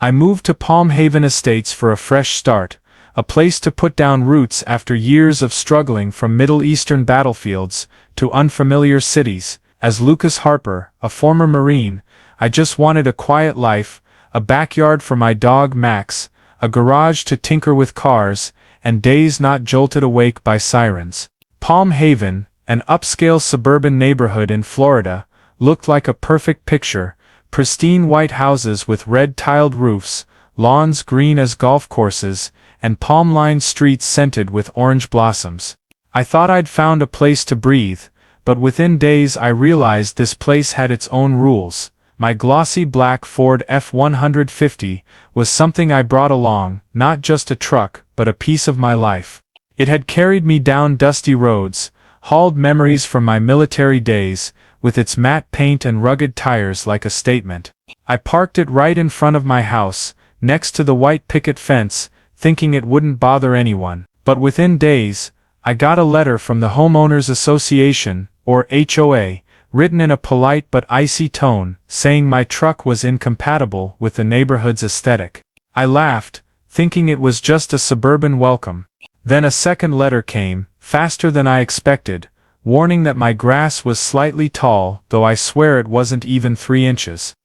I moved to Palm Haven Estates for a fresh start, a place to put down roots after years of struggling from Middle Eastern battlefields to unfamiliar cities. As Lucas Harper, a former Marine, I just wanted a quiet life, a backyard for my dog Max, a garage to tinker with cars, and days not jolted awake by sirens. Palm Haven, an upscale suburban neighborhood in Florida, looked like a perfect picture: pristine white houses with red-tiled roofs, lawns green as golf courses, and palm-lined streets scented with orange blossoms. I thought I'd found a place to breathe, but within days I realized this place had its own rules. My glossy black Ford F-150 was something I brought along, not just a truck, but a piece of my life. It had carried me down dusty roads, hauled memories from my military days, with its matte paint and rugged tires like a statement. I parked it right in front of my house, next to the white picket fence, thinking it wouldn't bother anyone. But within days, I got a letter from the Homeowners Association, or HOA, written in a polite but icy tone, saying my truck was incompatible with the neighborhood's aesthetic. I laughed, thinking it was just a suburban welcome. Then a second letter came, faster than I expected, warning that my grass was slightly tall, though I swear it wasn't even 3 inches.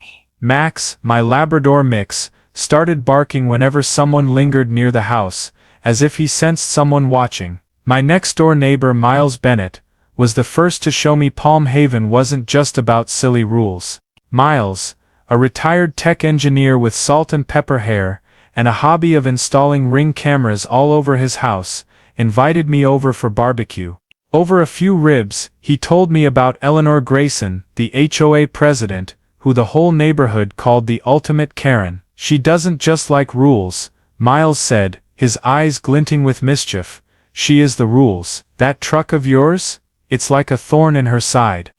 Max, my Labrador mix, started barking whenever someone lingered near the house, as if he sensed someone watching. My next-door neighbor Miles Bennett was the first to show me Palm Haven wasn't just about silly rules. Miles, a retired tech engineer with salt and pepper hair, and a hobby of installing Ring cameras all over his house, invited me over for barbecue. Over a few ribs, he told me about Eleanor Grayson, the HOA president, who the whole neighborhood called the ultimate Karen. She doesn't just like rules, Miles said, his eyes glinting with mischief. She is the rules. That truck of yours? It's like a thorn in her side.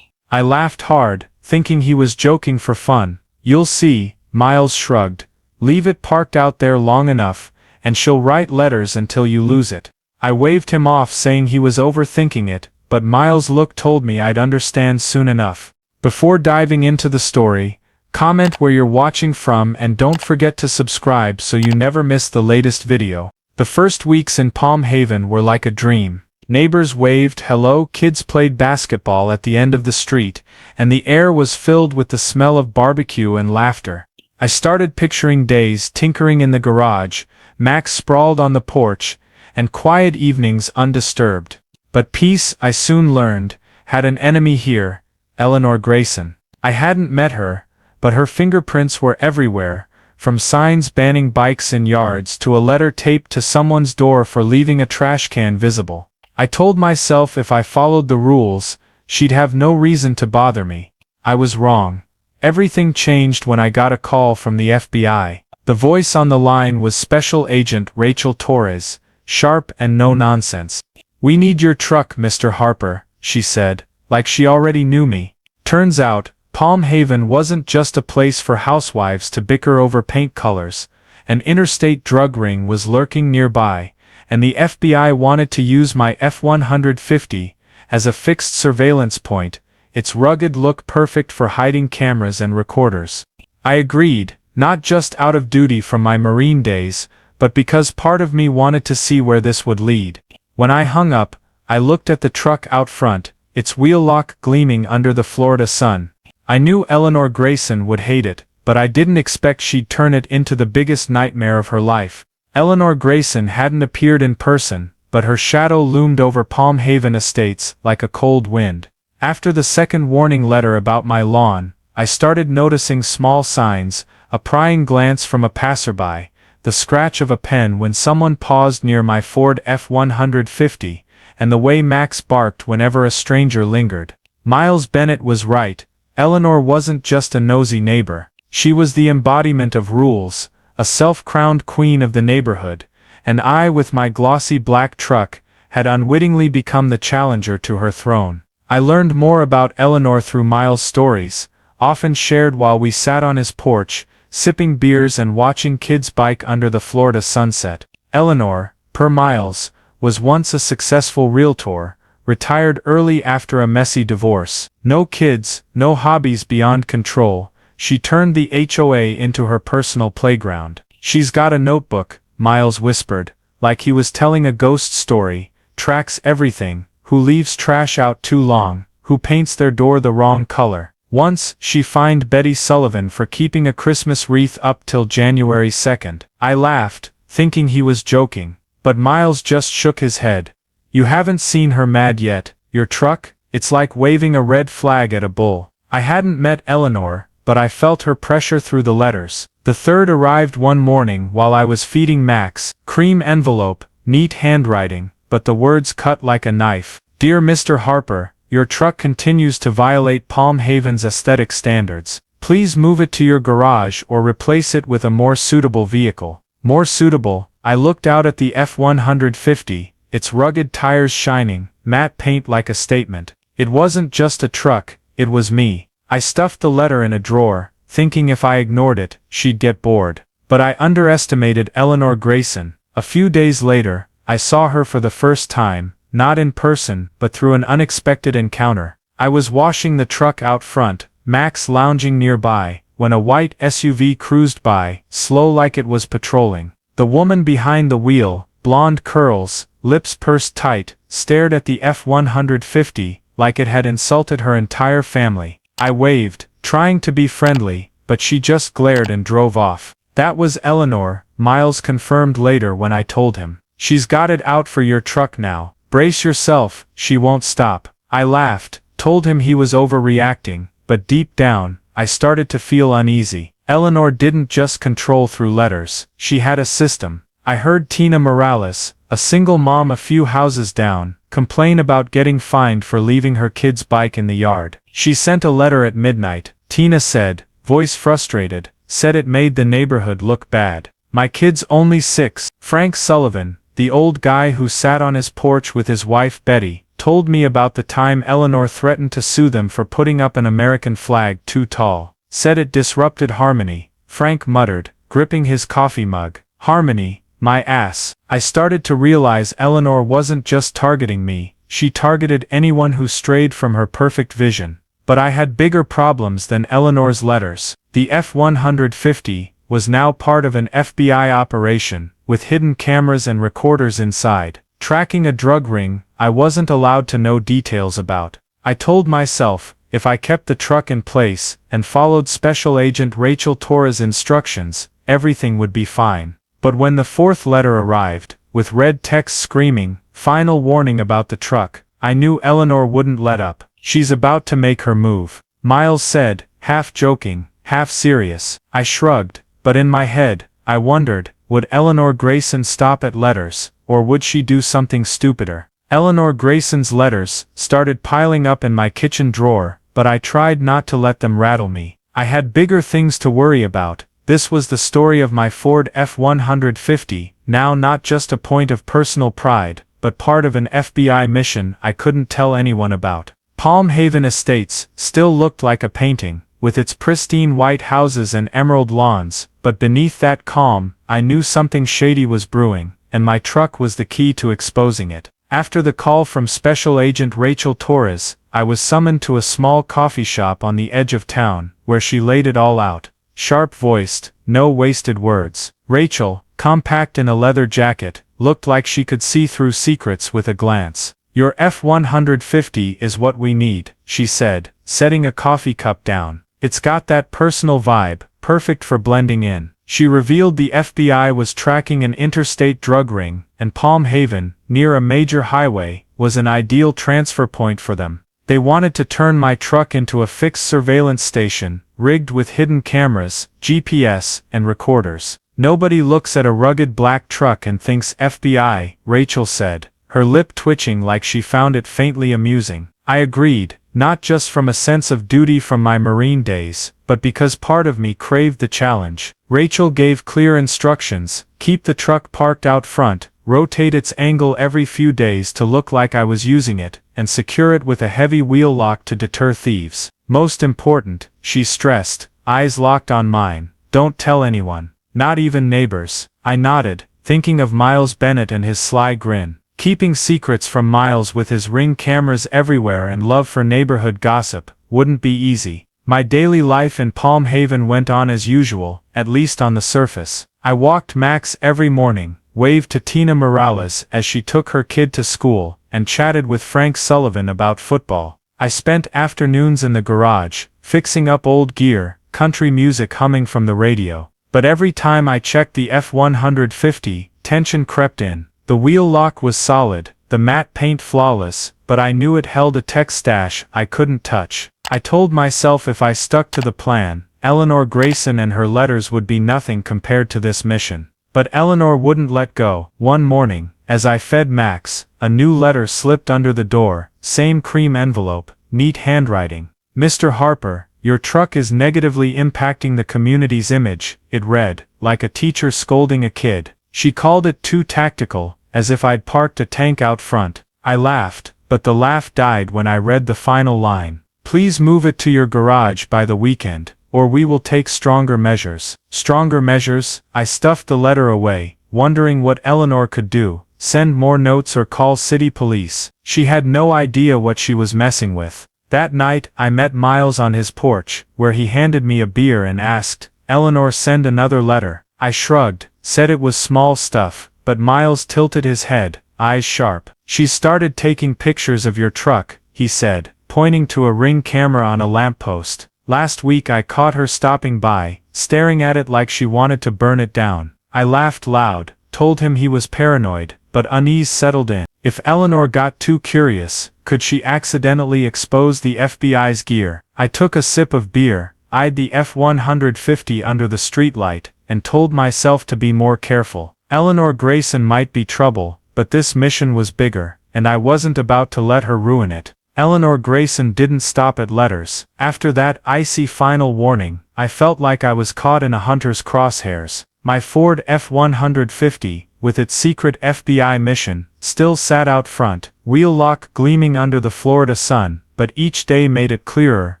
I laughed hard, thinking he was joking for fun. You'll see, Miles shrugged. Leave it parked out there long enough, and she'll write letters until you lose it. I waved him off, saying he was overthinking it, but Miles' look told me I'd understand soon enough. Before diving into the story, comment where you're watching from and don't forget to subscribe so you never miss the latest video. The first weeks in Palm Haven were like a dream. Neighbors waved hello, kids played basketball at the end of the street, and the air was filled with the smell of barbecue and laughter. I started picturing days tinkering in the garage, Max sprawled on the porch, and quiet evenings undisturbed. But peace, I soon learned, had an enemy here: Eleanor Grayson. I hadn't met her, but her fingerprints were everywhere, from signs banning bikes in yards to a letter taped to someone's door for leaving a trash can visible. I told myself if I followed the rules, she'd have no reason to bother me. I was wrong. Everything changed when I got a call from the FBI. The voice on the line was Special Agent Rachel Torres, sharp and no nonsense. "We need your truck, Mr. Harper," she said, like she already knew me. Turns out, Palm Haven wasn't just a place for housewives to bicker over paint colors. An interstate drug ring was lurking nearby, and the FBI wanted to use my F-150 as a fixed surveillance point, its rugged look perfect for hiding cameras and recorders. I agreed, not just out of duty from my Marine days, but because part of me wanted to see where this would lead. When I hung up, I looked at the truck out front, its wheel lock gleaming under the Florida sun. I knew Eleanor Grayson would hate it, but I didn't expect she'd turn it into the biggest nightmare of her life. Eleanor Grayson hadn't appeared in person, but her shadow loomed over Palm Haven Estates like a cold wind. After the second warning letter about my lawn, I started noticing small signs: a prying glance from a passerby, the scratch of a pen when someone paused near my Ford F-150, and the way Max barked whenever a stranger lingered. Miles Bennett was right. Eleanor wasn't just a nosy neighbor. She was the embodiment of rules, a self-crowned queen of the neighborhood, and I, with my glossy black truck, had unwittingly become the challenger to her throne. I learned more about Eleanor through Miles' stories, often shared while we sat on his porch, sipping beers and watching kids bike under the Florida sunset. Eleanor, per Miles, was once a successful realtor, retired early after a messy divorce. No kids, no hobbies beyond control, she turned the HOA into her personal playground. "She's got a notebook," Miles whispered, like he was telling a ghost story, "tracks everything, who leaves trash out too long, who paints their door the wrong color. Once, she fined Betty Sullivan for keeping a Christmas wreath up till January 2nd. I laughed, thinking he was joking, but Miles just shook his head. "You haven't seen her mad yet, your truck? It's like waving a red flag at a bull." I hadn't met Eleanor, but I felt her pressure through the letters. The third arrived one morning while I was feeding Max, cream envelope, neat handwriting, but the words cut like a knife. "Dear Mr. Harper, your truck continues to violate Palm Haven's aesthetic standards. Please move it to your garage or replace it with a more suitable vehicle." More suitable? I looked out at the F-150, its rugged tires shining, matte paint like a statement. It wasn't just a truck, it was me. I stuffed the letter in a drawer, thinking if I ignored it, she'd get bored. But I underestimated Eleanor Grayson. A few days later, I saw her for the first time, not in person, but through an unexpected encounter. I was washing the truck out front, Max lounging nearby, when a white SUV cruised by, slow like it was patrolling. The woman behind the wheel, blonde curls, lips pursed tight, stared at the F-150, like it had insulted her entire family. I waved, trying to be friendly, but she just glared and drove off. "That was Eleanor," Miles confirmed later when I told him. "She's got it out for your truck now. Brace yourself, she won't stop." I laughed, told him he was overreacting, but deep down, I started to feel uneasy. Eleanor didn't just control through letters, she had a system. I heard Tina Morales, a single mom a few houses down, complain about getting fined for leaving her kid's bike in the yard. She sent a letter at midnight, Tina said, voice frustrated, said it made the neighborhood look bad. "My kid's only 6. Frank Sullivan, the old guy who sat on his porch with his wife Betty, told me about the time Eleanor threatened to sue them for putting up an American flag too tall. Said it disrupted harmony," Frank muttered, gripping his coffee mug. "Harmony, my ass." I started to realize Eleanor wasn't just targeting me, she targeted anyone who strayed from her perfect vision. But I had bigger problems than Eleanor's letters. The F-150 was now part of an FBI operation, with hidden cameras and recorders inside, tracking a drug ring I wasn't allowed to know details about. I told myself, if I kept the truck in place, and followed Special Agent Rachel Torres' instructions, everything would be fine. But when the fourth letter arrived, with red text screaming, "Final warning about the truck," I knew Eleanor wouldn't let up. "She's about to make her move," Miles said, half joking, half serious. I shrugged, but in my head, I wondered, would Eleanor Grayson stop at letters, or would she do something stupider? Eleanor Grayson's letters started piling up in my kitchen drawer, but I tried not to let them rattle me. I had bigger things to worry about. This was the story of my Ford F-150, now not just a point of personal pride, but part of an FBI mission I couldn't tell anyone about. Palm Haven Estates still looked like a painting, with its pristine white houses and emerald lawns, but beneath that calm, I knew something shady was brewing, and my truck was the key to exposing it. After the call from Special Agent Rachel Torres, I was summoned to a small coffee shop on the edge of town, where she laid it all out. Sharp-voiced, no wasted words. Rachel, compact in a leather jacket, looked like she could see through secrets with a glance. "Your F-150 is what we need," she said, setting a coffee cup down. "It's got that personal vibe, perfect for blending in." She revealed the FBI was tracking an interstate drug ring, and Palm Haven, near a major highway, was an ideal transfer point for them. They wanted to turn my truck into a fixed surveillance station, rigged with hidden cameras, GPS, and recorders. "Nobody looks at a rugged black truck and thinks FBI," Rachel said, her lip twitching like she found it faintly amusing. I agreed, not just from a sense of duty from my Marine days, but because part of me craved the challenge. Rachel gave clear instructions: keep the truck parked out front, rotate its angle every few days to look like I was using it, and secure it with a heavy wheel lock to deter thieves. Most important, she stressed, eyes locked on mine, don't tell anyone, not even neighbors. I nodded, thinking of Miles Bennett and his sly grin. Keeping secrets from Miles with his Ring cameras everywhere and love for neighborhood gossip wouldn't be easy. My daily life in Palm Haven went on as usual, at least on the surface. I walked Max every morning, waved to Tina Morales as she took her kid to school, and chatted with Frank Sullivan about football. I spent afternoons in the garage, fixing up old gear, country music humming from the radio. But every time I checked the F-150, tension crept in. The wheel lock was solid, the matte paint flawless, but I knew it held a tech stash I couldn't touch. I told myself if I stuck to the plan, Eleanor Grayson and her letters would be nothing compared to this mission. But Eleanor wouldn't let go. One morning, as I fed Max, a new letter slipped under the door, same cream envelope, neat handwriting. Mr. Harper, your truck is negatively impacting the community's image, it read, like a teacher scolding a kid. She called it too tactical, as if I'd parked a tank out front. I laughed, but the laugh died when I read the final line. Please move it to your garage by the weekend, or we will take stronger measures. Stronger measures? I stuffed the letter away, wondering what Eleanor could do, send more notes or call city police. She had no idea what she was messing with. That night, I met Miles on his porch, where he handed me a beer and asked, "Eleanor, send another letter." I shrugged, said it was small stuff, but Miles tilted his head, eyes sharp. "She started taking pictures of your truck," he said, pointing to a Ring camera on a lamppost. "Last week I caught her stopping by, staring at it like she wanted to burn it down." I laughed loud, told him he was paranoid, but unease settled in. If Eleanor got too curious, could she accidentally expose the FBI's gear? I took a sip of beer, eyed the F-150 under the streetlight, and told myself to be more careful. Eleanor Grayson might be trouble, but this mission was bigger, and I wasn't about to let her ruin it. Eleanor Grayson didn't stop at letters. After that icy final warning, I felt like I was caught in a hunter's crosshairs. My Ford F-150, with its secret FBI mission, still sat out front, wheel lock gleaming under the Florida sun, but each day made it clearer,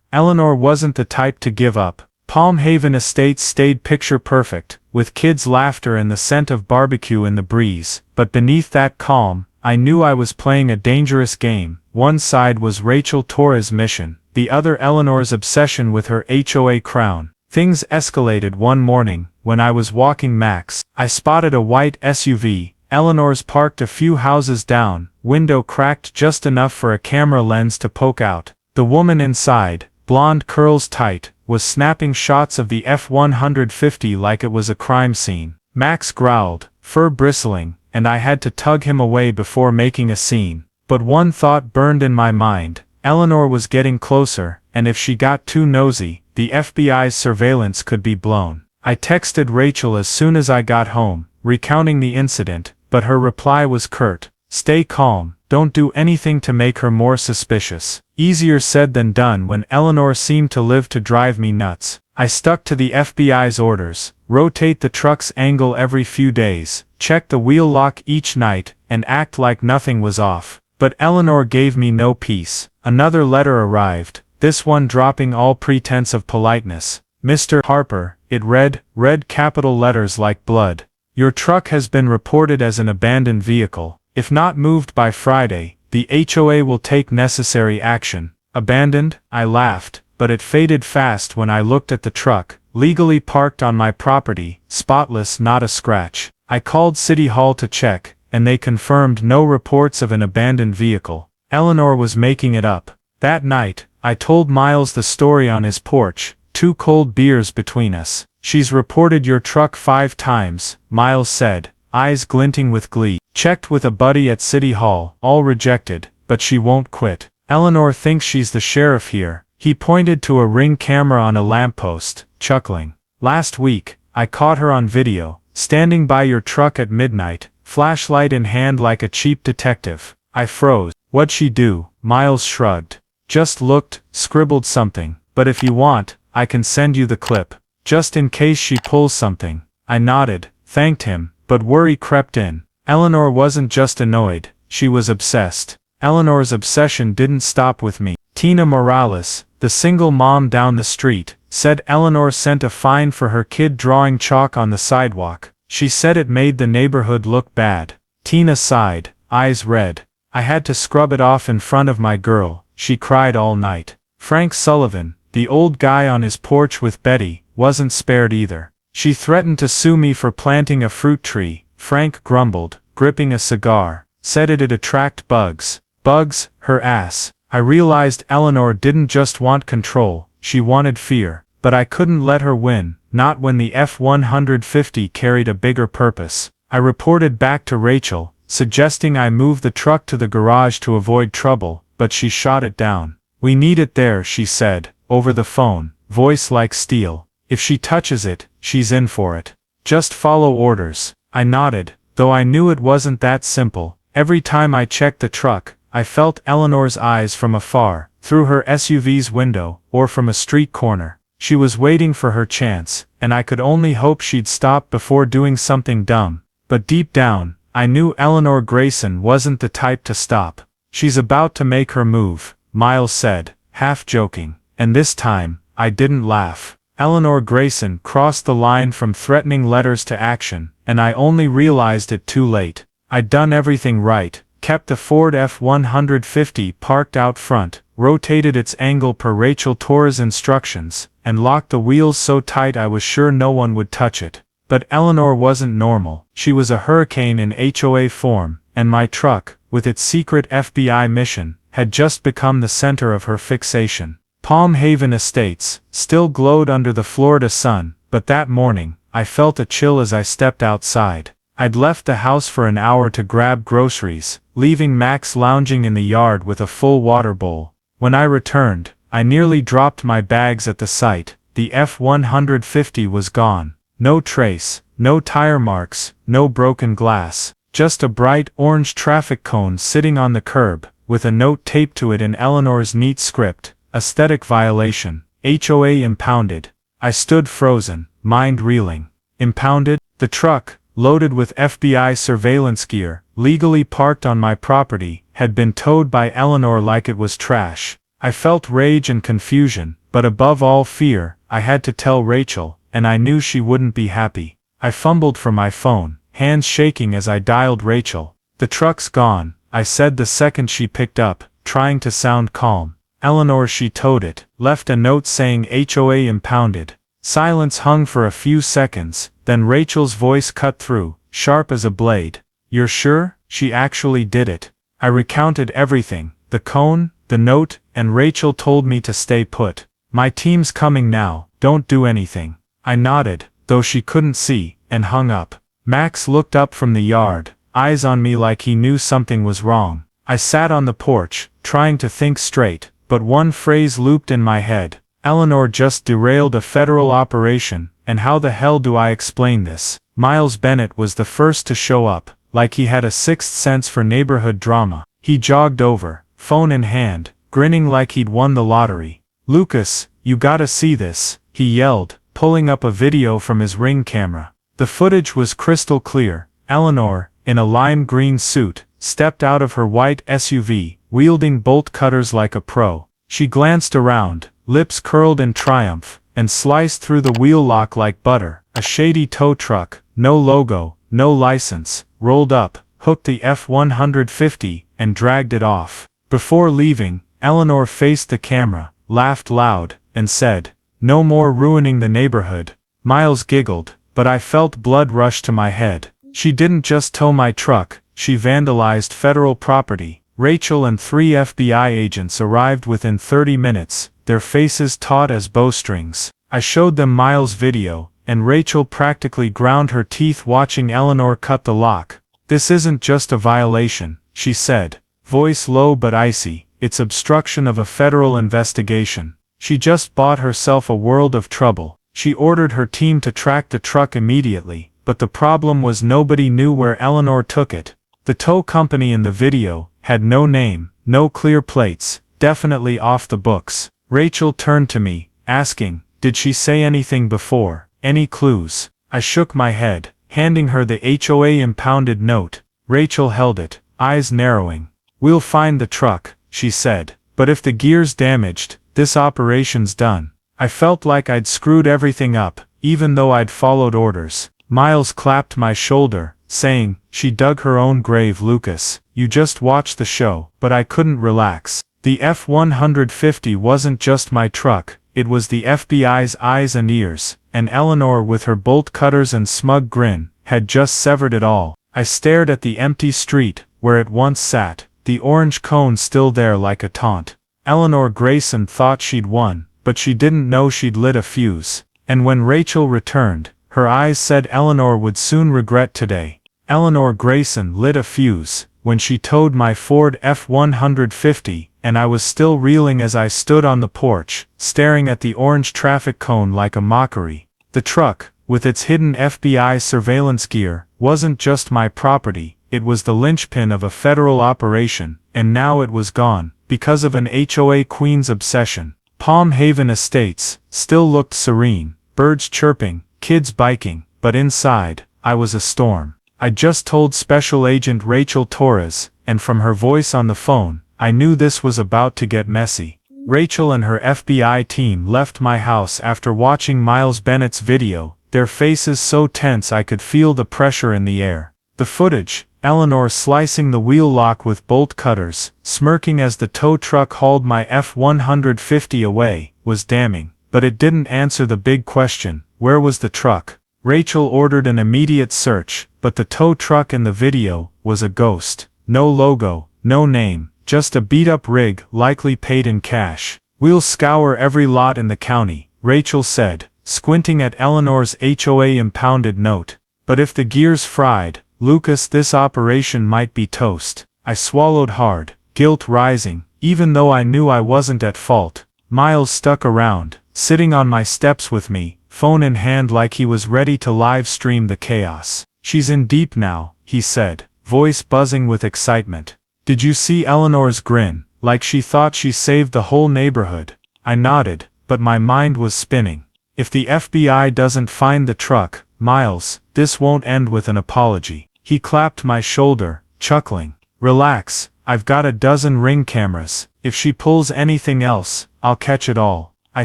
Eleanor wasn't the type to give up. Palm Haven Estates stayed picture perfect, with kids' laughter and the scent of barbecue in the breeze, but beneath that calm, I knew I was playing a dangerous game. One side was Rachel Torres' mission, the other Eleanor's obsession with her HOA crown. Things escalated one morning, when I was walking Max. I spotted a white SUV, Eleanor's parked a few houses down, window cracked just enough for a camera lens to poke out. The woman inside, blonde curls tight, was snapping shots of the F-150 like it was a crime scene. Max growled, fur bristling, and I had to tug him away before making a scene. But one thought burned in my mind. Eleanor was getting closer, and if she got too nosy, the FBI's surveillance could be blown. I texted Rachel as soon as I got home, recounting the incident, but her reply was curt. "Stay calm, don't do anything to make her more suspicious." Easier said than done when Eleanor seemed to live to drive me nuts. I stuck to the FBI's orders: rotate the truck's angle every few days, check the wheel lock each night, and act like nothing was off. But Eleanor gave me no peace. Another letter arrived, this one dropping all pretense of politeness. "Mr. Harper," it read, red capital letters like blood. "Your truck has been reported as an abandoned vehicle. If not moved by Friday, the HOA will take necessary action." Abandoned? I laughed, but it faded fast when I looked at the truck, legally parked on my property, spotless, not a scratch. I called City Hall to check, and they confirmed no reports of an abandoned vehicle. Eleanor was making it up. That night, I told Miles the story on his porch, 2 cold beers between us. "She's reported your truck 5 times, Miles said, eyes glinting with glee. "Checked with a buddy at City Hall, all rejected, but she won't quit. Eleanor thinks she's the sheriff here." He pointed to a Ring camera on a lamppost, chuckling. "Last week, I caught her on video, standing by your truck at midnight, flashlight in hand like a cheap detective." I froze. "What'd she do?" Miles shrugged. "Just looked, scribbled something, but if you want, I can send you the clip, just in case she pulls something." I nodded, thanked him, but worry crept in. Eleanor wasn't just annoyed, she was obsessed. Eleanor's obsession didn't stop with me. Tina Morales, the single mom down the street, said Eleanor sent a fine for her kid drawing chalk on the sidewalk. She said it made the neighborhood look bad. Tina sighed, eyes red. "I had to scrub it off in front of my girl, she cried all night." Frank Sullivan, The old guy on his porch with Betty wasn't spared either. She threatened to sue me for planting a fruit tree, Frank grumbled, gripping a cigar, said it'd attract bugs. Bugs, her ass. I realized Eleanor didn't just want control, she wanted fear, but I couldn't let her win, not when the F-150 carried a bigger purpose. I reported back to Rachel, suggesting I move the truck to the garage to avoid trouble, but she shot it down. We need it there, she said, over the phone, voice like steel. If she touches it, she's in for it. Just follow orders. I nodded, though I knew it wasn't that simple. Every time I checked the truck, I felt Eleanor's eyes from afar, through her SUV's window, or from a street corner. She was waiting for her chance, and I could only hope she'd stop before doing something dumb. But deep down, I knew Eleanor Grayson wasn't the type to stop. She's about to make her move, Miles said, half joking, and this time, I didn't laugh. Eleanor Grayson crossed the line from threatening letters to action, and I only realized it too late. I'd done everything right, kept the Ford F-150 parked out front, rotated its angle per Rachel Torres' instructions, and locked the wheels so tight I was sure no one would touch it. But Eleanor wasn't normal. She was a hurricane in HOA form, and my truck, with its secret FBI mission, had just become the center of her fixation. Palm Haven Estates still glowed under the Florida sun, but that morning, I felt a chill as I stepped outside. I'd left the house for an hour to grab groceries, leaving Max lounging in the yard with a full water bowl. When I returned, I nearly dropped my bags at the site. The F-150 was gone. No trace, no tire marks, no broken glass, just a bright orange traffic cone sitting on the curb, with a note taped to it in Eleanor's neat script. Aesthetic violation. HOA impounded. I stood frozen, mind reeling. Impounded? The truck, loaded with FBI surveillance gear, legally parked on my property, had been towed by Eleanor like it was trash. I felt rage and confusion, but above all fear. I had to tell Rachel, and I knew she wouldn't be happy. I fumbled for my phone, hands shaking as I dialed Rachel. The truck's gone, I said the second she picked up, trying to sound calm. Eleanor, she towed it, left a note saying HOA impounded. Silence hung for a few seconds, then Rachel's voice cut through, sharp as a blade. You're sure? She actually did it. I recounted everything, the cone, the note, and Rachel told me to stay put. My team's coming now, don't do anything. I nodded, though she couldn't see, and hung up. Max looked up from the yard, eyes on me like he knew something was wrong. I sat on the porch, trying to think straight, but one phrase looped in my head. Eleanor just derailed a federal operation, and how the hell do I explain this? Miles Bennett was the first to show up, like he had a sixth sense for neighborhood drama. He jogged over, phone in hand, grinning like he'd won the lottery. Lucas, you gotta see this, he yelled, pulling up a video from his Ring camera. The footage was crystal clear. Eleanor, in a lime green suit, stepped out of her white SUV, wielding bolt cutters like a pro. She glanced around, lips curled in triumph, and sliced through the wheel lock like butter. A shady tow truck, no logo, no license, rolled up, hooked the F-150, and dragged it off. Before leaving, Eleanor faced the camera, laughed loud, and said, "No more ruining the neighborhood." Miles giggled, but I felt blood rush to my head. She didn't just tow my truck, she vandalized federal property. Rachel and 3 FBI agents arrived within 30 minutes, their faces taut as bowstrings. I showed them Miles' video, and Rachel practically ground her teeth watching Eleanor cut the lock. "This isn't just a violation," she said, voice low but icy, "it's obstruction of a federal investigation." She just bought herself a world of trouble. She ordered her team to track the truck immediately, but the problem was nobody knew where Eleanor took it. The tow company in the video had no name, no clear plates, definitely off the books. Rachel turned to me, asking, "Did she say anything before? Any clues?" I shook my head, handing her the HOA impounded note. Rachel held it, eyes narrowing. "We'll find the truck," she said, "but if the gear's damaged, this operation's done." I felt like I'd screwed everything up, even though I'd followed orders. Miles clapped my shoulder, saying, "She dug her own grave, Lucas. You just watch the show." But I couldn't relax. The F-150 wasn't just my truck, it was the FBI's eyes and ears, and Eleanor with her bolt cutters and smug grin, had just severed it all. I stared at the empty street, where it once sat, the orange cone still there like a taunt. Eleanor Grayson thought she'd won, but she didn't know she'd lit a fuse. And when Rachel returned, her eyes said Eleanor would soon regret today. Eleanor Grayson lit a fuse when she towed my Ford F-150, and I was still reeling as I stood on the porch, staring at the orange traffic cone like a mockery. The truck, with its hidden FBI surveillance gear, wasn't just my property, it was the linchpin of a federal operation, and now it was gone, because of an HOA queen's obsession. Palm Haven Estates still looked serene, birds chirping, kids biking, but inside, I was a storm. I just told Special Agent Rachel Torres, and from her voice on the phone, I knew this was about to get messy. Rachel and her FBI team left my house after watching Miles Bennett's video, their faces so tense I could feel the pressure in the air. The footage, Eleanor slicing the wheel lock with bolt cutters, smirking as the tow truck hauled my F-150 away, was damning, but it didn't answer the big question, where was the truck? Rachel ordered an immediate search, but the tow truck in the video was a ghost. No logo, no name, just a beat-up rig, likely paid in cash. We'll scour every lot in the county, Rachel said, squinting at Eleanor's HOA impounded note. But if the gear's fried, Lucas, this operation might be toast. I swallowed hard, guilt rising, even though I knew I wasn't at fault. Miles stuck around, sitting on my steps with me, phone in hand like he was ready to live stream the chaos. She's in deep now, he said, voice buzzing with excitement. Did you see Eleanor's grin, like she thought she saved the whole neighborhood? I nodded, but my mind was spinning. If the FBI doesn't find the truck, Miles, this won't end with an apology. He clapped my shoulder, chuckling. Relax, I've got a dozen ring cameras. If she pulls anything else, I'll catch it all. I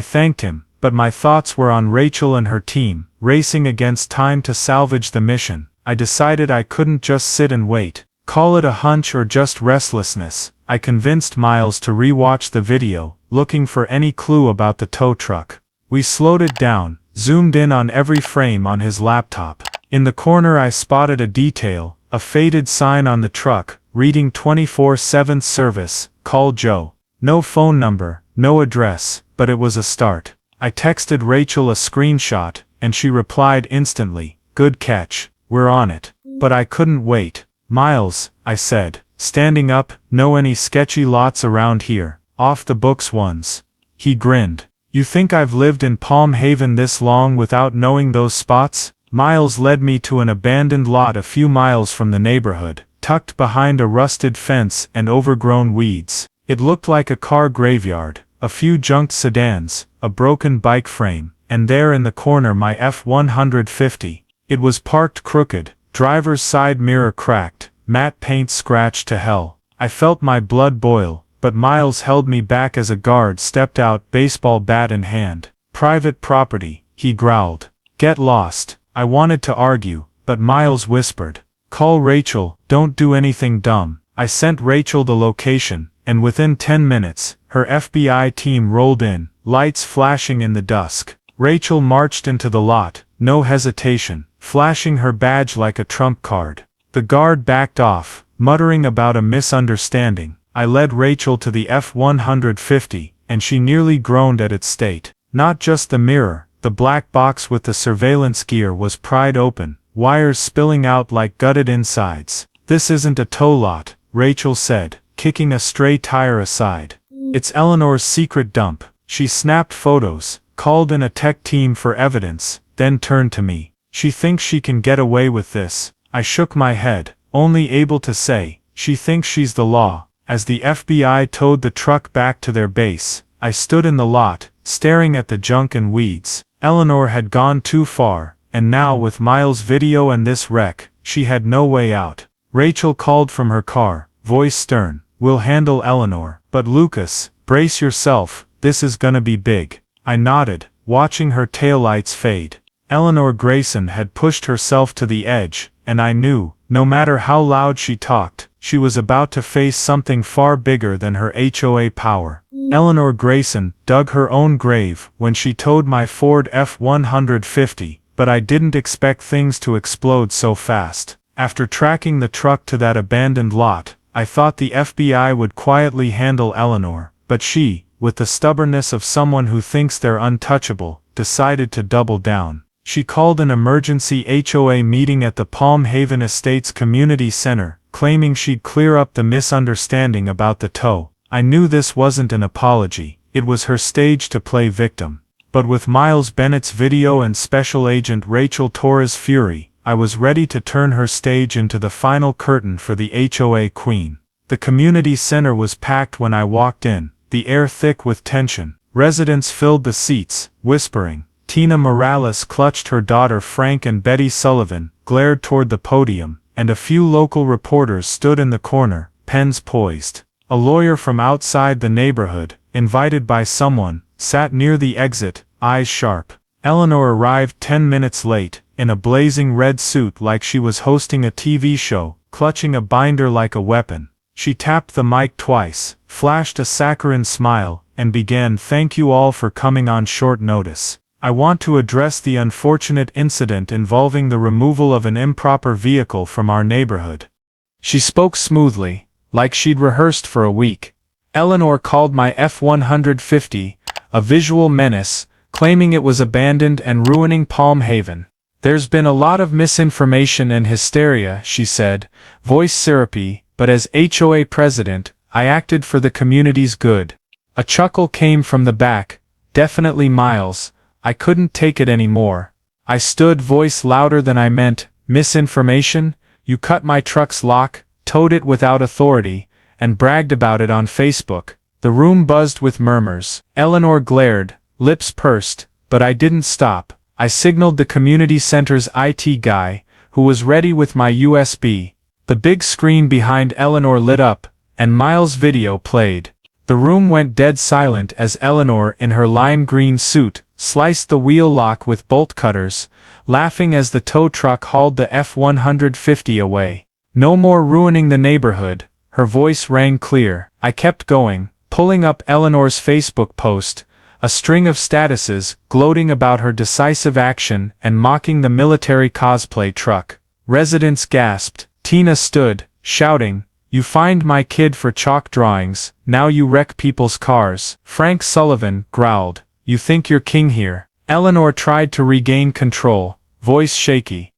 thanked him, but my thoughts were on Rachel and her team, racing against time to salvage the mission. I decided I couldn't just sit and wait. Call it a hunch or just restlessness. I convinced Miles to re-watch the video, looking for any clue about the tow truck. We slowed it down, zoomed in on every frame on his laptop. In the corner I spotted a detail, a faded sign on the truck, reading 24/7 service, call Joe. No phone number, no address, but it was a start. I texted Rachel a screenshot, and she replied instantly, good catch, we're on it. But I couldn't wait. Miles, I said, standing up, know any sketchy lots around here, off the books ones? He grinned. You think I've lived in Palm Haven this long without knowing those spots? Miles led me to an abandoned lot a few miles from the neighborhood, tucked behind a rusted fence and overgrown weeds. It looked like a car graveyard, a few junked sedans, a broken bike frame, and there in the corner my F-150. It was parked crooked, driver's side mirror cracked, matte paint scratched to hell. I felt my blood boil, but Miles held me back as a guard stepped out, baseball bat in hand. Private property, he growled. Get lost. I wanted to argue, but Miles whispered. Call Rachel, don't do anything dumb. I sent Rachel the location, and within 10 minutes, her FBI team rolled in, lights flashing in the dusk. Rachel marched into the lot, no hesitation, flashing her badge like a trump card. The guard backed off, muttering about a misunderstanding. I led Rachel to the F-150, and she nearly groaned at its state. Not just the mirror, the black box with the surveillance gear was pried open, wires spilling out like gutted insides. This isn't a tow lot, Rachel said, kicking a stray tire aside. It's Eleanor's secret dump. She snapped photos, called in a tech team for evidence, then turned to me. She thinks she can get away with this. I shook my head, only able to say, she thinks she's the law. As the FBI towed the truck back to their base, I stood in the lot, staring at the junk and weeds. Eleanor had gone too far, and now with Miles' video and this wreck, she had no way out. Rachel called from her car, voice stern, we'll handle Eleanor, but Lucas, brace yourself, this is gonna be big. I nodded, watching her taillights fade. Eleanor Grayson had pushed herself to the edge, and I knew, no matter how loud she talked, she was about to face something far bigger than her HOA power. Eleanor Grayson dug her own grave when she towed my Ford F-150, but I didn't expect things to explode so fast. After tracking the truck to that abandoned lot, I thought the FBI would quietly handle Eleanor, but she, with the stubbornness of someone who thinks they're untouchable, decided to double down. She called an emergency HOA meeting at the Palm Haven Estates Community Center, claiming she'd clear up the misunderstanding about the tow. I knew this wasn't an apology, it was her stage to play victim. But with Miles Bennett's video and Special Agent Rachel Torres' fury, I was ready to turn her stage into the final curtain for the HOA queen. The community center was packed when I walked in, the air thick with tension. Residents filled the seats, whispering. Tina Morales clutched her daughter Frank and Betty Sullivan, glared toward the podium, and a few local reporters stood in the corner, pens poised. A lawyer from outside the neighborhood, invited by someone, sat near the exit, eyes sharp. Eleanor arrived 10 minutes late, in a blazing red suit like she was hosting a TV show, clutching a binder like a weapon. She tapped the mic twice, flashed a saccharine smile, and began, "Thank you all for coming on short notice. I want to address the unfortunate incident involving the removal of an improper vehicle from our neighborhood." She spoke smoothly, like she'd rehearsed for a week. Eleanor called my F-150 a visual menace, claiming it was abandoned and ruining Palm Haven. "There's been a lot of misinformation and hysteria," she said, voice syrupy, "but as HOA president, I acted for the community's good." A chuckle came from the back. "Definitely Miles. I couldn't take it anymore." I stood, voice louder than I meant. "Misinformation? You cut my truck's lock, towed it without authority, and bragged about it on Facebook." The room buzzed with murmurs. Eleanor glared, lips pursed, but I didn't stop. I signaled the community center's IT guy, who was ready with my USB. The big screen behind Eleanor lit up, and Miles' video played. The room went dead silent as Eleanor, in her lime green suit, sliced the wheel lock with bolt cutters, laughing as the tow truck hauled the F-150 away. "No more ruining the neighborhood," her voice rang clear. I kept going, pulling up Eleanor's Facebook post, a string of statuses, gloating about her decisive action and mocking the military cosplay truck. Residents gasped. Tina stood, shouting, "You fined my kid for chalk drawings, now you wreck people's cars." Frank Sullivan growled, "You think you're king here." Eleanor tried to regain control, voice shaky.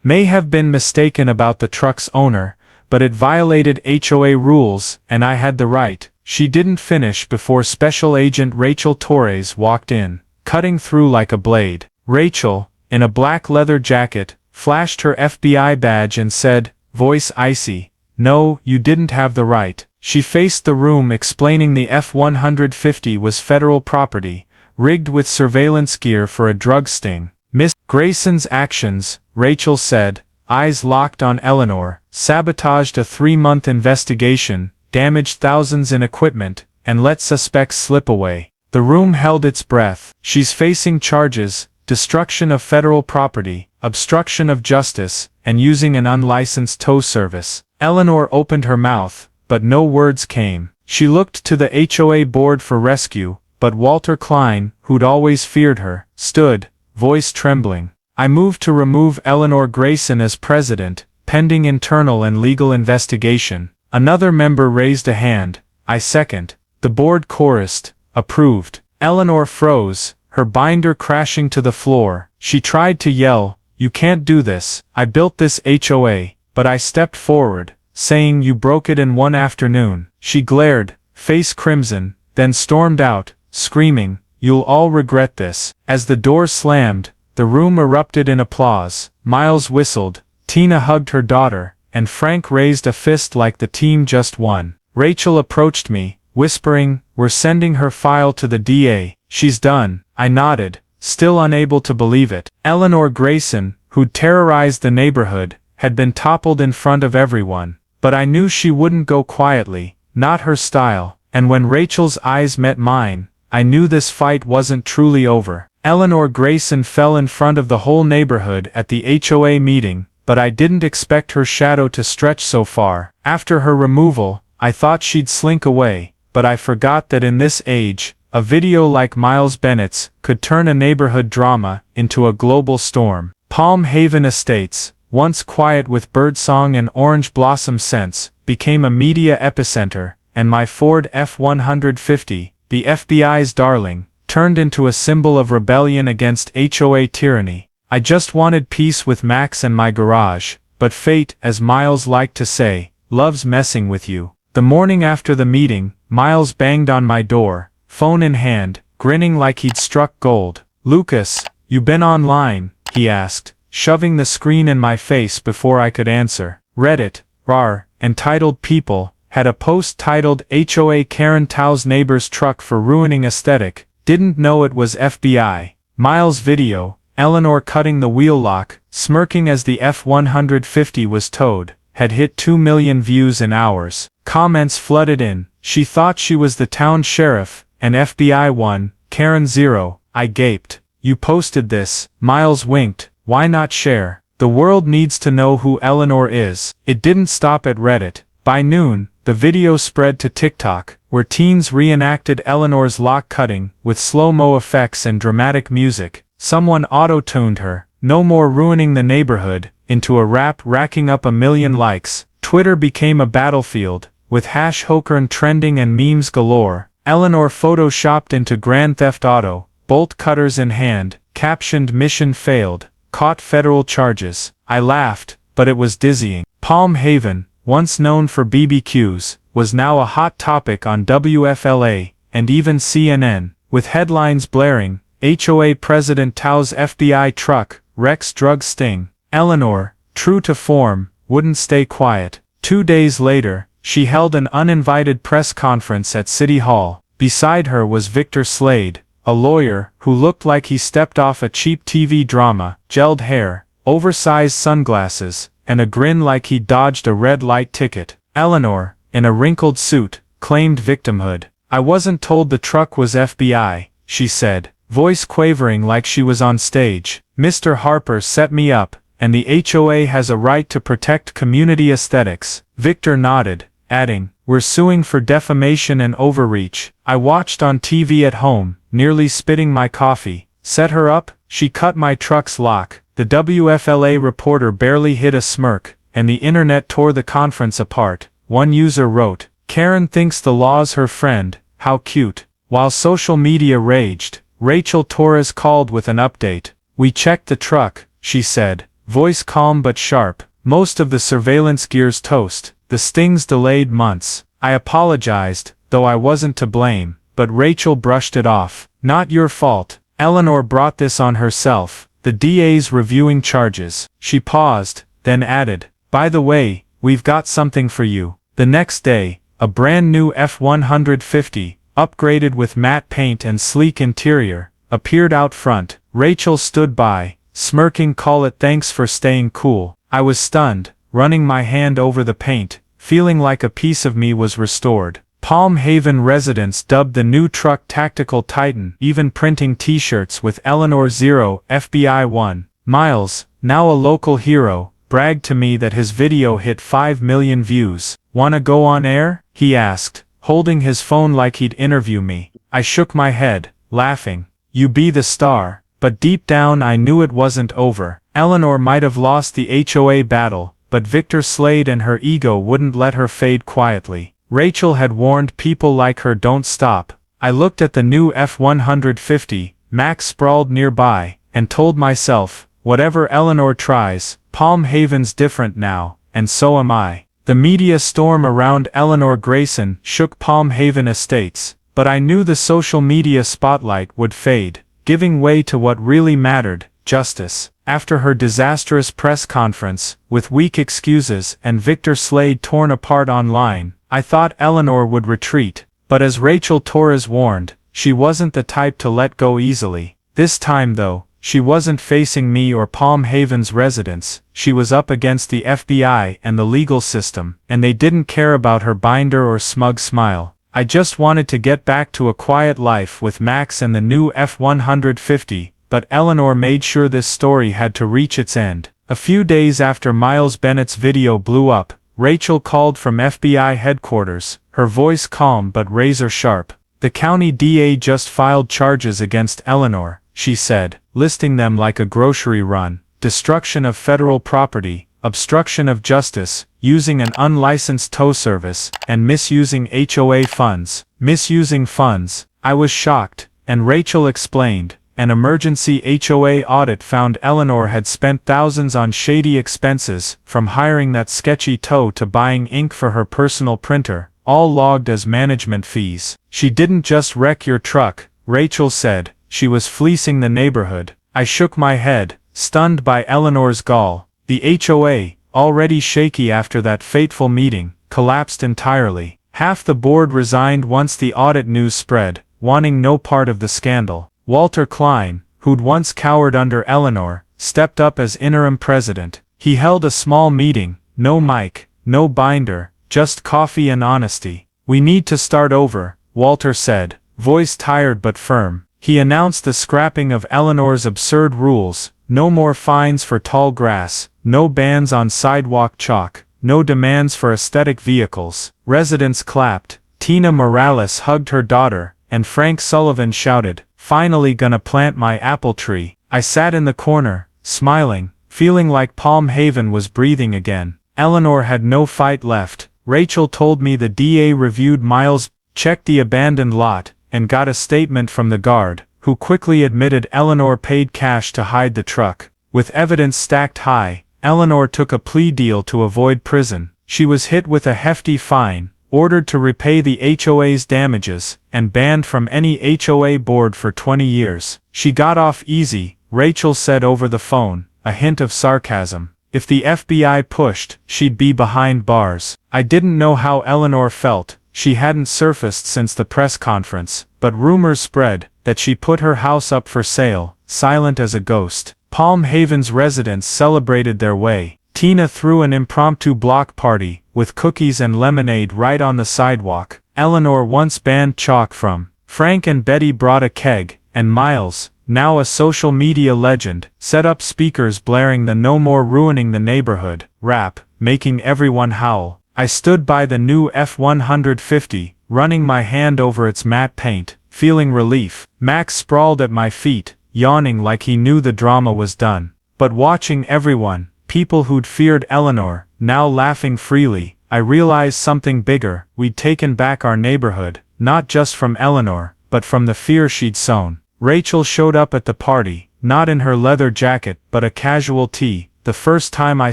"May have been mistaken about the truck's owner, but it violated HOA rules, and I had the right." She didn't finish before Special Agent Rachel Torres walked in, cutting through like a blade. Rachel, in a black leather jacket, flashed her FBI badge and said, voice icy, "No, you didn't have the right." She faced the room explaining the F-150 was federal property, rigged with surveillance gear for a drug sting. "Miss Grayson's actions," Rachel said, eyes locked on Eleanor, "sabotaged a 3-month investigation, damaged thousands in equipment, and let suspects slip away." The room held its breath. "She's facing charges, destruction of federal property, obstruction of justice, and using an unlicensed tow service." Eleanor opened her mouth, but no words came. She looked to the HOA board for rescue, but Walter Klein, who'd always feared her, stood, voice trembling. "I moved to remove Eleanor Grayson as president, pending internal and legal investigation." Another member raised a hand. "I second." The board chorused, approved. Eleanor froze, her binder crashing to the floor. She tried to yell, "You can't do this. I built this HOA," but I stepped forward, saying, "You broke it in one afternoon." She glared, face crimson, then stormed out, screaming, "You'll all regret this." As the door slammed, the room erupted in applause. Miles whistled, Tina hugged her daughter, and Frank raised a fist like the team just won. Rachel approached me, whispering, "We're sending her file to the DA. She's done." I nodded, still unable to believe it. Eleanor Grayson, who'd terrorized the neighborhood, had been toppled in front of everyone. But I knew she wouldn't go quietly, not her style, and when Rachel's eyes met mine, I knew this fight wasn't truly over. Eleanor Grayson fell in front of the whole neighborhood at the HOA meeting, but I didn't expect her shadow to stretch so far. After her removal, I thought she'd slink away, but I forgot that in this age, a video like Miles Bennett's could turn a neighborhood drama into a global storm. Palm Haven Estates, once quiet with birdsong and orange blossom scents, became a media epicenter, and my Ford F-150, the FBI's darling, turned into a symbol of rebellion against HOA tyranny. I just wanted peace with Max and my garage, but fate, as Miles liked to say, loves messing with you. The morning after the meeting, Miles banged on my door, phone in hand, grinning like he'd struck gold. "Lucas, you been online?" he asked, shoving the screen in my face before I could answer. Reddit, EntitledPeople, had a post titled HOA Karen Tao's neighbor's truck for ruining aesthetic, didn't know it was FBI. Miles' video, Eleanor cutting the wheel lock, smirking as the F-150 was towed, had hit 2 million views in hours. Comments flooded in. "She thought she was the town sheriff, and FBI 1, Karen 0, I gaped. "You posted this," Miles winked, "why not share? The world needs to know who Eleanor is." It didn't stop at Reddit. By noon, the video spread to TikTok, where teens reenacted Eleanor's lock cutting, with slow-mo effects and dramatic music. Someone auto-tuned her, "No more ruining the neighborhood," into a rap racking up 1 million likes. Twitter became a battlefield, with #Hochern trending and memes galore. Eleanor photoshopped into Grand Theft Auto, bolt cutters in hand, captioned "Mission failed, caught federal charges." I laughed, but it was dizzying. Palm Haven, once known for BBQs, was now a hot topic on WFLA, and even CNN, with headlines blaring, "HOA President Tao's FBI truck, wrecks drug sting." Eleanor, true to form, wouldn't stay quiet. 2 days later, she held an uninvited press conference at City Hall. Beside her was Victor Slade, a lawyer who looked like he stepped off a cheap TV drama, gelled hair, oversized sunglasses, and a grin like he dodged a red light ticket. Eleanor, in a wrinkled suit, claimed victimhood. "I wasn't told the truck was FBI," she said, voice quavering like she was on stage. "Mr. Harper set me up, and the HOA has a right to protect community aesthetics." Victor nodded, adding, "We're suing for defamation and overreach." I watched on TV at home, nearly spitting my coffee. "Set her up? She cut my truck's lock." The WFLA reporter barely hid a smirk, and the internet tore the conference apart. One user wrote, "Karen thinks the law's her friend, how cute." While social media raged, Rachel Torres called with an update. "We checked the truck," she said, voice calm but sharp. "Most of the surveillance gear's toast. The stings delayed months." I apologized, though I wasn't to blame, but Rachel brushed it off. "Not your fault. Eleanor brought this on herself. The DA's reviewing charges." She paused, then added, "By the way, we've got something for you." The next day, a brand new F-150, upgraded with matte paint and sleek interior, appeared out front. Rachel stood by, smirking, "Call it thanks for staying cool." I was stunned, running my hand over the paint, feeling like a piece of me was restored. Palm Haven residents dubbed the new truck Tactical Titan, even printing t-shirts with Eleanor 0, FBI 1. Miles, now a local hero, bragged to me that his video hit 5 million views. "Wanna go on air?" he asked, holding his phone like he'd interview me. I shook my head, laughing. "You be the star." But deep down I knew it wasn't over. Eleanor might have lost the HOA battle, but Victor Slade and her ego wouldn't let her fade quietly. Rachel had warned people like her don't stop. I looked at the new F-150, Max sprawled nearby, and told myself, whatever Eleanor tries, Palm Haven's different now, and so am I. The media storm around Eleanor Grayson shook Palm Haven Estates, but I knew the social media spotlight would fade, giving way to what really mattered, justice. After her disastrous press conference, with weak excuses and Victor Slade torn apart online, I thought Eleanor would retreat, but as Rachel Torres warned, she wasn't the type to let go easily. This time though, she wasn't facing me or Palm Haven's residents, she was up against the FBI and the legal system, and they didn't care about her binder or smug smile. I just wanted to get back to a quiet life with Max and the new F-150, but Eleanor made sure this story had to reach its end. A few days after Miles Bennett's video blew up, Rachel called from FBI headquarters, her voice calm but razor-sharp. "The county DA just filed charges against Eleanor," she said, listing them like a grocery run: destruction of federal property, obstruction of justice, using an unlicensed tow service, and misusing HOA funds. Misusing funds. I was shocked, and Rachel explained. An emergency HOA audit found Eleanor had spent thousands on shady expenses, from hiring that sketchy tow to buying ink for her personal printer, all logged as management fees. "She didn't just wreck your truck," Rachel said, "she was fleecing the neighborhood." I shook my head, stunned by Eleanor's gall. The HOA, already shaky after that fateful meeting, collapsed entirely. Half the board resigned once the audit news spread, wanting no part of the scandal. Walter Klein, who'd once cowered under Eleanor, stepped up as interim president. He held a small meeting, no mic, no binder, just coffee and honesty. "We need to start over," Walter said, voice tired but firm. He announced the scrapping of Eleanor's absurd rules: no more fines for tall grass, no bans on sidewalk chalk, no demands for aesthetic vehicles. Residents clapped, Tina Morales hugged her daughter, and Frank Sullivan shouted, "Finally gonna plant my apple tree." I sat in the corner, smiling, feeling like Palm Haven was breathing again. Eleanor had no fight left. Rachel told me the DA reviewed Miles', checked the abandoned lot, and got a statement from the guard, who quickly admitted Eleanor paid cash to hide the truck. With evidence stacked high, Eleanor took a plea deal to avoid prison. She was hit with a hefty fine, ordered to repay the HOA's damages, and banned from any HOA board for 20 years. She got off easy, Rachel said over the phone, a hint of sarcasm. If the FBI pushed, she'd be behind bars. I didn't know how Eleanor felt. She hadn't surfaced since the press conference, but rumors spread that she put her house up for sale, silent as a ghost. Palm Haven's residents celebrated their way. Tina threw an impromptu block party, with cookies and lemonade right on the sidewalk. Eleanor once banned chalk from. Frank and Betty brought a keg, and Miles, now a social media legend, set up speakers blaring the "No More Ruining the Neighborhood" rap, making everyone howl. I stood by the new F-150, running my hand over its matte paint, feeling relief. Max sprawled at my feet, yawning like he knew the drama was done. But watching everyone, people who'd feared Eleanor, now laughing freely, I realized something bigger. We'd taken back our neighborhood, not just from Eleanor, but from the fear she'd sown. Rachel showed up at the party, not in her leather jacket but a casual tee, the first time I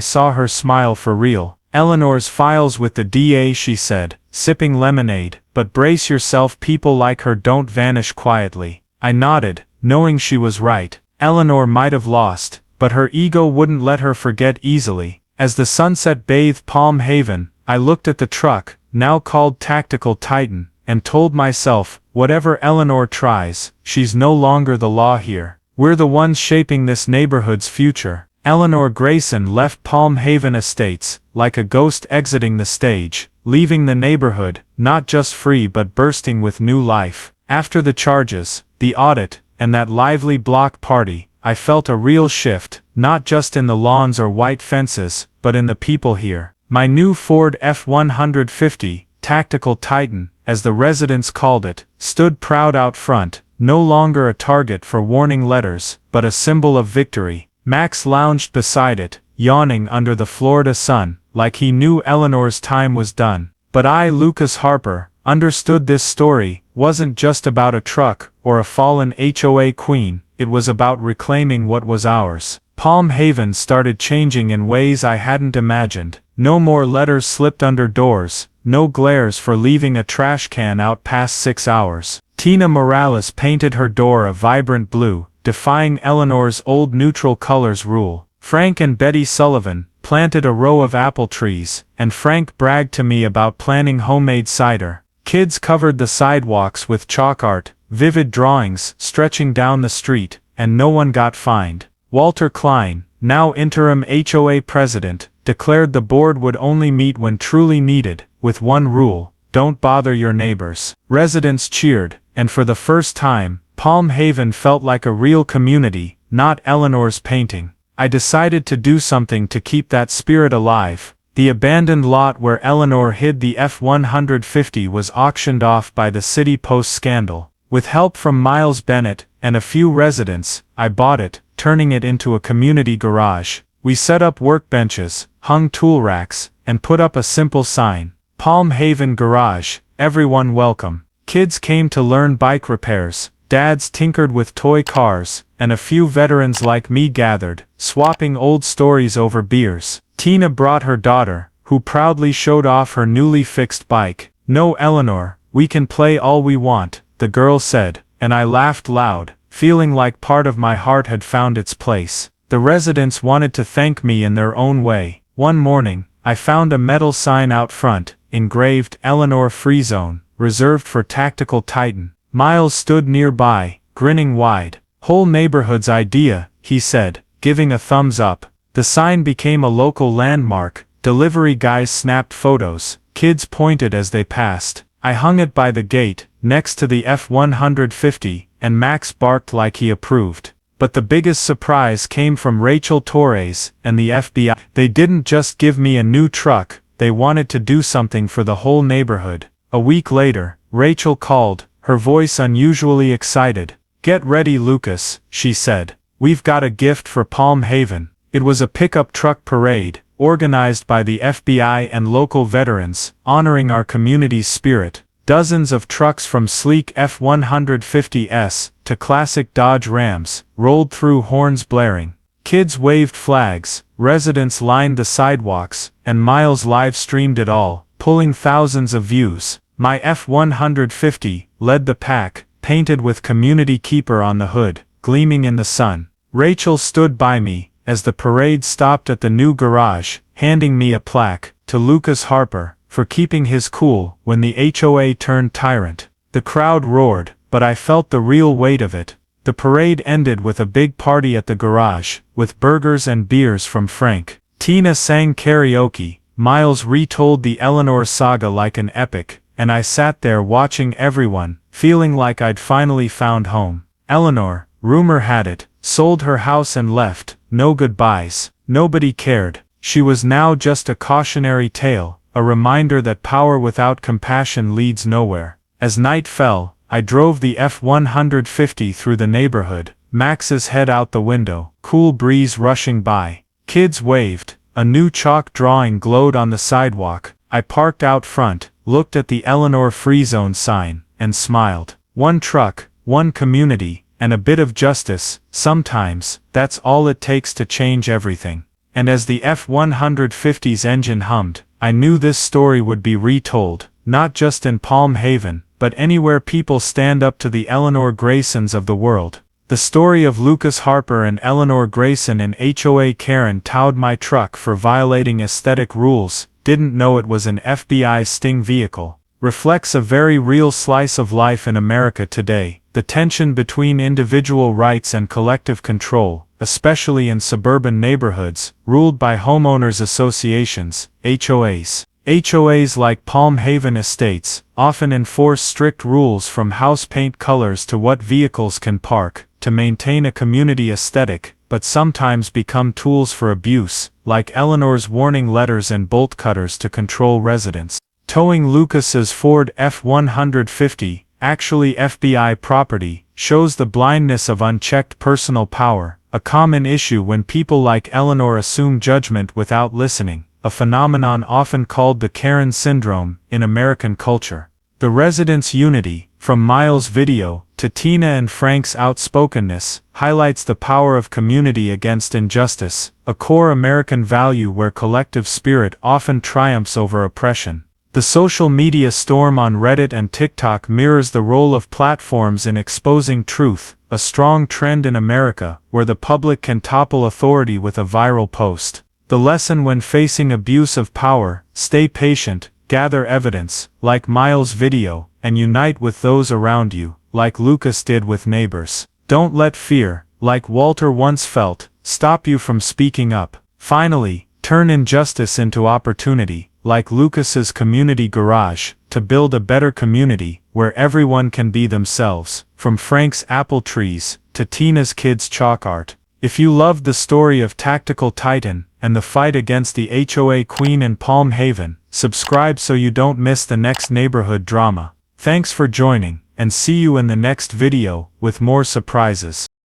saw her smile for real. "Eleanor's files with the DA," she said, sipping lemonade, "but brace yourself, people like her don't vanish quietly." I nodded, knowing she was right. Eleanor might have lost, but her ego wouldn't let her forget easily. As the sunset bathed Palm Haven, I looked at the truck, now called Tactical Titan, and told myself, whatever Eleanor tries, she's no longer the law here. We're the ones shaping this neighborhood's future. Eleanor Grayson left Palm Haven Estates, like a ghost exiting the stage, leaving the neighborhood, not just free but bursting with new life. After the charges, the audit, and that lively block party, I felt a real shift, not just in the lawns or white fences, but in the people here. My new Ford F-150, Tactical Titan, as the residents called it, stood proud out front, no longer a target for warning letters, but a symbol of victory. Max lounged beside it, yawning under the Florida sun, like he knew Eleanor's time was done. But I, Lucas Harper, understood this story wasn't just about a truck or a fallen HOA queen, it was about reclaiming what was ours. Palm Haven started changing in ways I hadn't imagined. No more letters slipped under doors, no glares for leaving a trash can out past 6 hours. Tina Morales painted her door a vibrant blue, defying Eleanor's old neutral colors rule. Frank and Betty Sullivan planted a row of apple trees, and Frank bragged to me about planning homemade cider. Kids covered the sidewalks with chalk art, vivid drawings stretching down the street, and no one got fined. Walter Klein, now interim HOA president, declared the board would only meet when truly needed, with one rule: don't bother your neighbors. Residents cheered, and for the first time, Palm Haven felt like a real community, not Eleanor's painting. I decided to do something to keep that spirit alive. The abandoned lot where Eleanor hid the F-150 was auctioned off by the City Post scandal. With help from Miles Bennett and a few residents, I bought it, turning it into a community garage. We set up workbenches, hung tool racks, and put up a simple sign, Palm Haven Garage, everyone welcome. Kids came to learn bike repairs, dads tinkered with toy cars, and a few veterans like me gathered, swapping old stories over beers. Tina brought her daughter, who proudly showed off her newly fixed bike. No, Eleanor, we can play all we want, the girl said, and I laughed loud, feeling like part of my heart had found its place. The residents wanted to thank me in their own way. One morning, I found a metal sign out front, engraved Eleanor Free Zone, reserved for Tactical Titan. Miles stood nearby, grinning wide. Whole neighborhood's idea, he said, giving a thumbs up. The sign became a local landmark, delivery guys snapped photos, kids pointed as they passed. I hung it by the gate, next to the F-150, and Max barked like he approved. But the biggest surprise came from Rachel Torres and the FBI. They didn't just give me a new truck, they wanted to do something for the whole neighborhood. A week later, Rachel called, her voice unusually excited. "Get ready, Lucas," she said. "We've got a gift for Palm Haven." It was a pickup truck parade, organized by the FBI and local veterans, honoring our community's spirit. Dozens of trucks from sleek F-150s to classic Dodge Rams rolled through, horns blaring. Kids waved flags, residents lined the sidewalks, and Miles live-streamed it all, pulling thousands of views. My F-150 led the pack, painted with Community Keeper on the hood, gleaming in the sun. Rachel stood by me as the parade stopped at the new garage, handing me a plaque, "To Lucas Harper, for keeping his cool when the HOA turned tyrant." The crowd roared, but I felt the real weight of it. The parade ended with a big party at the garage, with burgers and beers from Frank. Tina sang karaoke, Miles retold the Eleanor saga like an epic, and I sat there watching everyone, feeling like I'd finally found home. Eleanor, rumor had it, sold her house and left, no goodbyes. Nobody cared. She was now just a cautionary tale, a reminder that power without compassion leads nowhere. As night fell, I drove the F-150 through the neighborhood, Max's head out the window, cool breeze rushing by. Kids waved, a new chalk drawing glowed on the sidewalk. I parked out front, looked at the Eleanor Free Zone sign, and smiled. One truck, one community, and a bit of justice, sometimes, that's all it takes to change everything. And as the F-150's engine hummed, I knew this story would be retold, not just in Palm Haven, but anywhere people stand up to the Eleanor Graysons of the world. The story of Lucas Harper and Eleanor Grayson and HOA Karen towed my truck for violating aesthetic rules, didn't know it was an FBI sting vehicle, reflects a very real slice of life in America today, the tension between individual rights and collective control, especially in suburban neighborhoods, ruled by homeowners associations, HOAs. HOAs like Palm Haven Estates often enforce strict rules from house paint colors to what vehicles can park, to maintain a community aesthetic, but sometimes become tools for abuse, like Eleanor's warning letters and bolt cutters to control residents. Towing Lucas's Ford F-150, actually FBI property, shows the blindness of unchecked personal power, a common issue when people like Eleanor assume judgment without listening, a phenomenon often called the Karen syndrome in American culture. The residents' unity, from Miles' video to Tina and Frank's outspokenness, highlights the power of community against injustice, a core American value where collective spirit often triumphs over oppression. The social media storm on Reddit and TikTok mirrors the role of platforms in exposing truth, a strong trend in America where the public can topple authority with a viral post. The lesson when facing abuse of power: stay patient, gather evidence, like Miles' video, and unite with those around you, like Lucas did with neighbors. Don't let fear, like Walter once felt, stop you from speaking up. Finally, turn injustice into opportunity, like Lucas's community garage, to build a better community, where everyone can be themselves, from Frank's apple trees, to Tina's kids' chalk art. If you loved the story of Tactical Titan, and the fight against the HOA queen in Palm Haven. Subscribe so you don't miss the next neighborhood drama. Thanks for joining, and see you in the next video with more surprises.